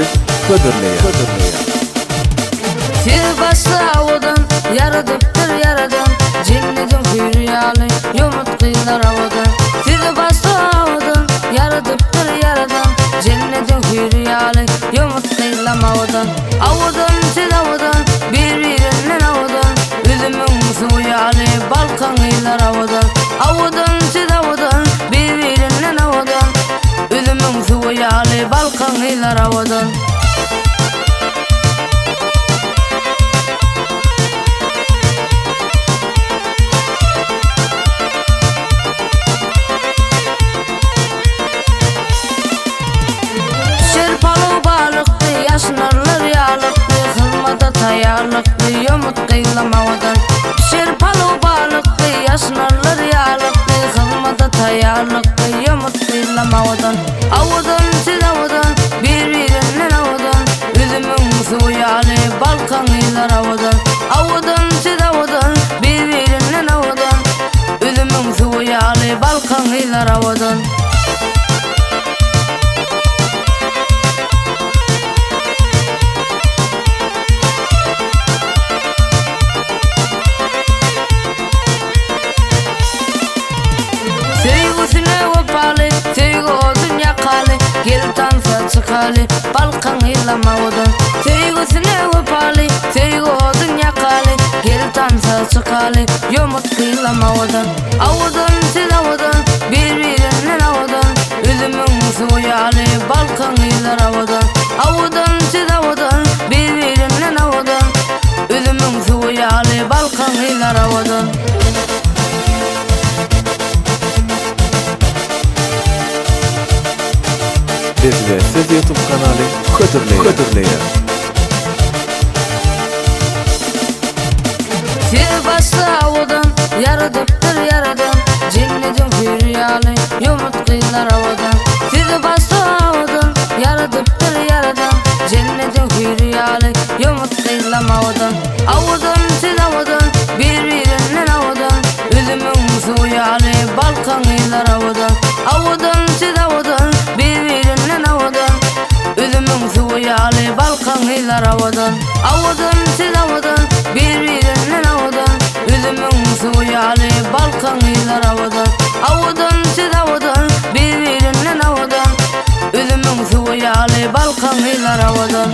Sevgisi Ködürleýär. Tir başlawdan yaradypdyr yaradan, cennetin hürriýaly ýomut kıylar avadan. Tir başlawdan yaradypdyr yaradan, cennetin hürriýaly ýomut kıylamawdan. Awadan tir awadan bir-birinden awadan, üzümüň suýaly balkan ýylar awadan. Awadan tir awadan bir-birinden awadan, üzümüň suýaly balkan ýylar awadan. Yaşnarlar ýalyqdy, hylmada taýýarlykdy, ýomut kıýlamawadan. Şer palaw balykdy, yaşnarlar ýalyqdy, hylmada taýýarlykdy, ýomut kıýlamawadan. Awadan tir awadan bir-birinden awadan, üzümüň suýaly balkan ýylar awadan. Awadan tir awadan bir-birinden awadan, üzümüň suýaly balkan ýylar awadan. Sevgusine wapaly, sevgi odun yakaly, gel tansa çıkaly, balkan ýylamawadan. Sevgusine wapaly, sevgi odun yakaly, gel tansa çıkaly, ýomut kıýlamawadan. Awadan tir awadan bir-birinden awadan, üzümüň suýaly balkan ýylar awadan. Awadan tir awadan bir-birinden awadan, üzümüň suýaly balkan ýylar awadan. Bizde siz YouTube kanaly Ködürleýär. Tir başlawdan yaradypdyr yaradan, cennetin hürriýaly ýomut kıýlar awadan. Tir başlawdan yaradypdyr yaradan, cennetin hürriýaly ýomut kıýlamawadan. Awadan tir awadan bir-birinden awadan, üzümüň suýaly balkan ýylar awadan. Awadan tir awadan bir-birinden awadan, üzümüň suýaly balkan ýylar awadan. Awadan tir awadan bir-birinden awadan, üzümüň suýaly balkan ýylar awadan. Awadan tir awadan bir-birinden awadan, üzümüň suýaly balkan ýylar awadan.